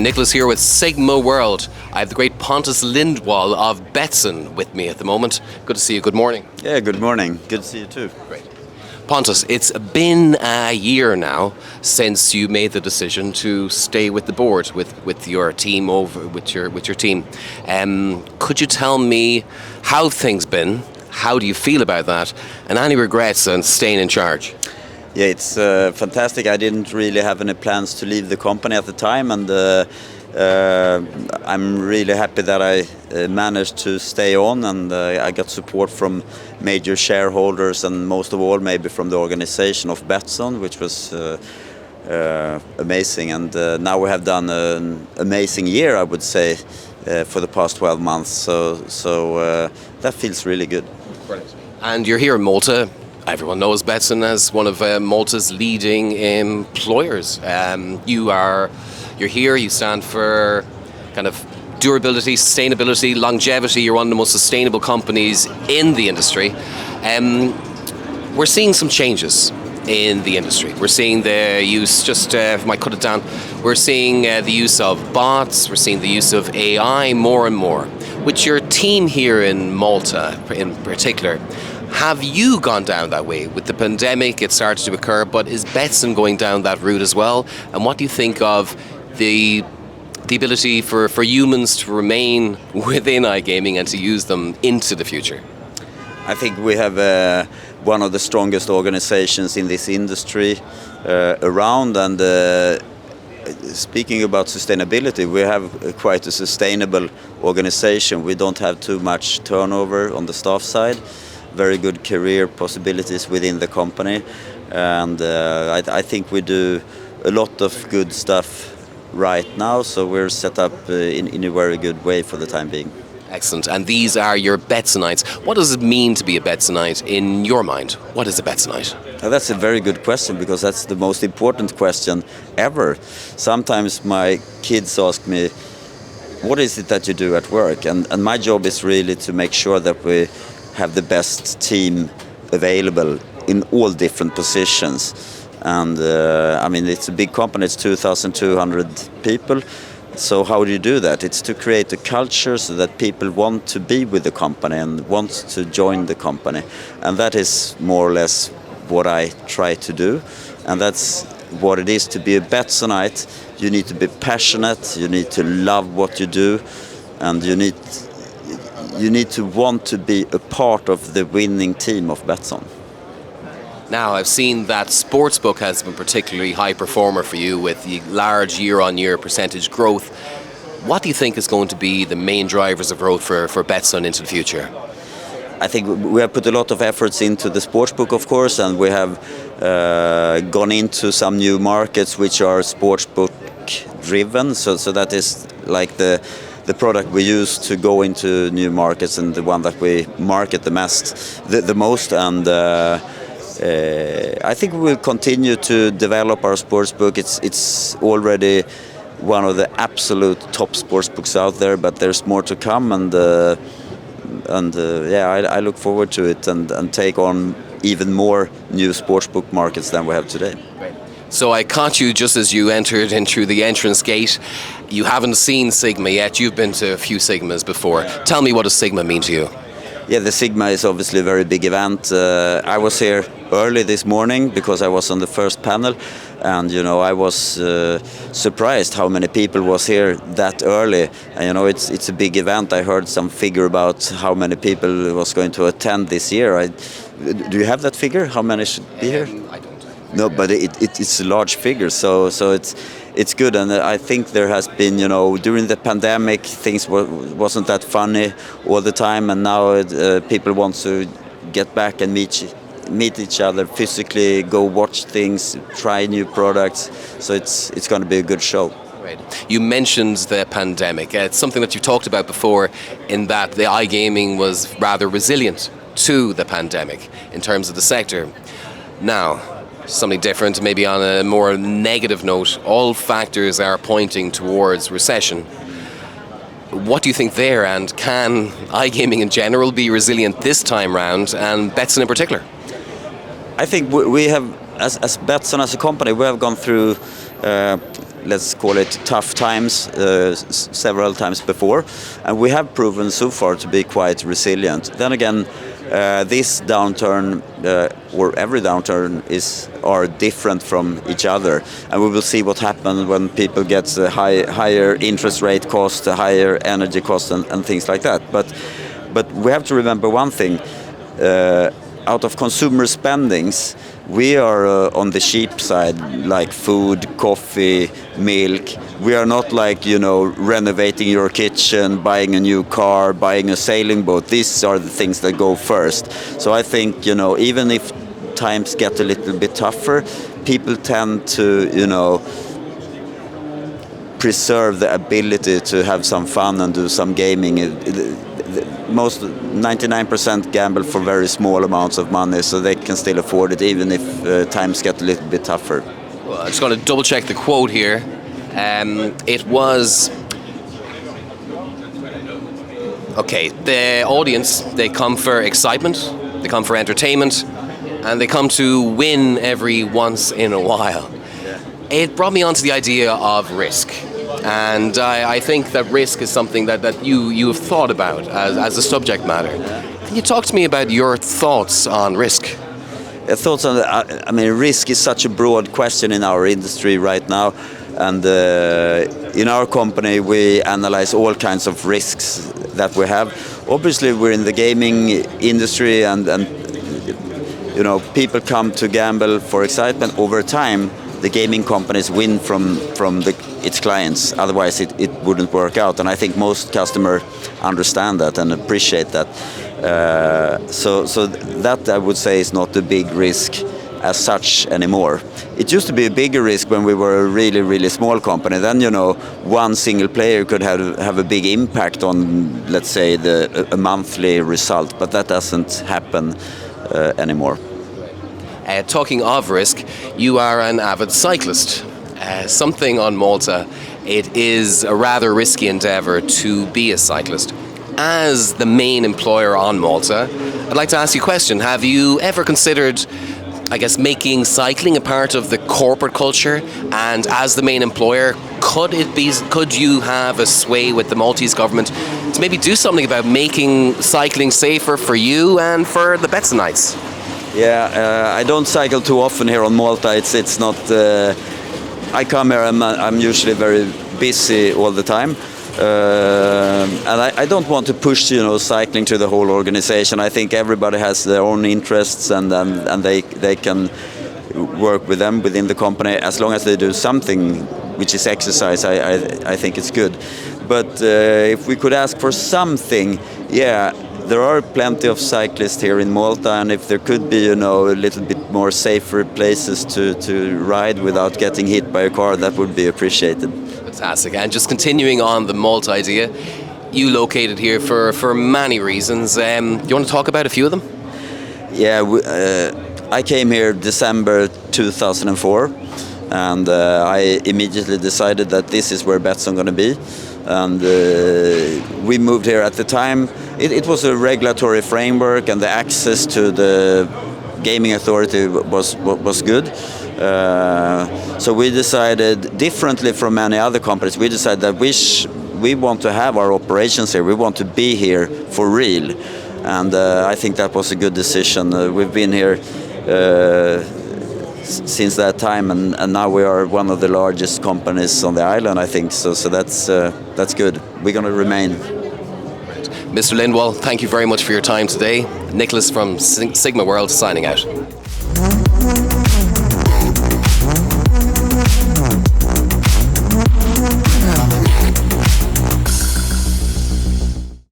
Nicholas here with Sigma World. I have the great Pontus Lindwall of Betsson with me at the moment. Good to see you. Good morning. Yeah, good morning. Good to see you too. Great. Pontus, it's been a year now since you made the decision to stay with the board with your team with your team. Could you tell me how things been? How do you feel about that? And any regrets on staying in charge? Yeah, it's fantastic. I didn't really have any plans to leave the company at the time, and I'm really happy that I managed to stay on, and I got support from major shareholders, and most of all maybe from the organization of Betsson, which was amazing. And now we have done an amazing year, I would say, for the past 12 months. So that feels really good. Brilliant. And you're here in Malta. Everyone knows Betsson as one of Malta's leading employers. You're here, you stand for kind of durability, sustainability, longevity. You're one of the most sustainable companies in the industry. We're seeing some changes in the industry. We're seeing the use, if I might cut it down, we're seeing the use of bots, we're seeing the use of AI more and more. With your team here in Malta in particular, have you gone down that way? With the pandemic, it started to occur, but is Betsson going down that route as well? And what do you think of the ability for humans to remain within iGaming and to use them into the future? I think we have one of the strongest organizations in this industry around, and speaking about sustainability, we have quite a sustainable organization. We don't have too much turnover on the staff side. Very good career possibilities within the company, and I think we do a lot of good stuff right now, so we're set up in a very good way for the time being. Excellent. And these are your Betssonites. What does it mean to be a Betssonite in your mind? What is a Betssonite? That's a very good question, because that's the most important question ever. Sometimes my kids ask me, what is it that you do at work? And my job is really to make sure that we have the best team available in all different positions. And I mean, it's a big company, it's 2,200 people. So how do you do that? It's to create a culture so that people want to be with the company and want to join the company. And that is more or less what I try to do. And that's what it is to be a Betssonite. You need to be passionate, you need to love what you do, and you need to want to be a part of the winning team of Betsson. Now, I've seen that Sportsbook has been particularly high performer for you with the large year-on-year percentage growth. What do you think is going to be the main drivers of growth for Betsson into the future? I think we have put a lot of efforts into the Sportsbook, of course, and we have gone into some new markets which are Sportsbook driven. So that is like the product we use to go into new markets, and the one that we market the most. And I think we will continue to develop our sportsbook. It's already one of the absolute top sportsbooks out there, but there's more to come, and I look forward to it and take on even more new sportsbook markets than we have today. Right. So I caught you just as you entered in through the entrance gate. You haven't seen Sigma yet. You've been to a few Sigmas before. Tell me, what does Sigma mean to you? Yeah, the Sigma is obviously a very big event. I was here early this morning because I was on the first panel, and I was surprised how many people was here that early. And it's a big event. I heard some figure about how many people was going to attend this year. Do you have that figure? How many should be here? I don't. No, but it's a large figure, so it's good, and I think there has been, during the pandemic, things wasn't that funny all the time, and now people want to get back and meet each other physically, go watch things, try new products. So it's going to be a good show. Right. You mentioned the pandemic. It's something that you've talked about before, in that the iGaming was rather resilient to the pandemic in terms of the sector. Now, something different, maybe on a more negative note, all factors are pointing towards recession. What do you think there, and can iGaming in general be resilient this time round, and Betsson in particular? I think we have, as Betsson as a company, we have gone through let's call it tough times several times before, and we have proven so far to be quite resilient. Then again, this downturn or every downturn are different from each other, and we will see what happens when people get higher interest rate cost, higher energy cost, and things like that. But we have to remember one thing. Out of consumer spendings, we are on the cheap side, like food, coffee, milk. We are not like, renovating your kitchen, buying a new car, buying a sailing boat. These are the things that go first. So I think, even if times get a little bit tougher, people tend to, preserve the ability to have some fun and do some gaming. Most 99% gamble for very small amounts of money, so they can still afford it even if times get a little bit tougher. Well, I'm just going to double check the quote here. It was... Okay, the audience, they come for excitement, they come for entertainment, and they come to win every once in a while. Yeah. It brought me onto the idea of risk. And I think that risk is something that you have thought about as a subject matter. Can you talk to me about your thoughts on risk? Thoughts on, risk is such a broad question in our industry right now. And in our company, we analyze all kinds of risks that we have. Obviously, we're in the gaming industry, and people come to gamble for excitement. Over time, the gaming companies win from its clients. Otherwise, it wouldn't work out. And I think most customers understand that and appreciate that. So that, I would say, is not a big risk as such anymore. It used to be a bigger risk when we were a really, really small company. Then, one single player could have a big impact on, let's say, a monthly result. But that doesn't happen anymore. Talking of risk, you are an avid cyclist. Something on Malta, it is a rather risky endeavour to be a cyclist. As the main employer on Malta, I'd like to ask you a question. Have you ever considered, making cycling a part of the corporate culture? And as the main employer, could you have a sway with the Maltese government to maybe do something about making cycling safer for you and for the Betssonites? Yeah, I don't cycle too often here on Malta. It's not. I come here. I'm usually very busy all the time, and I don't want to push cycling to the whole organization. I think everybody has their own interests, and they can work with them within the company as long as they do something which is exercise. I think it's good. But if we could ask for something, yeah. There are plenty of cyclists here in Malta, and if there could be, a little bit more safer places to ride without getting hit by a car, that would be appreciated. Fantastic. And just continuing on the Malta idea, you located here for many reasons. Do you want to talk about a few of them? Yeah, I came here December 2004, and I immediately decided that this is where Betsson going to be. And we moved here at the time. It was a regulatory framework, and the access to the gaming authority was good. So we decided, differently from many other companies, we decided that we want to have our operations here. We want to be here for real. And I think that was a good decision. We've been here since that time, and now we are one of the largest companies on the island, I think. So that's good. We're going to remain. Mr. Lindwall, thank you very much for your time today. Nicholas from Sigma World signing out.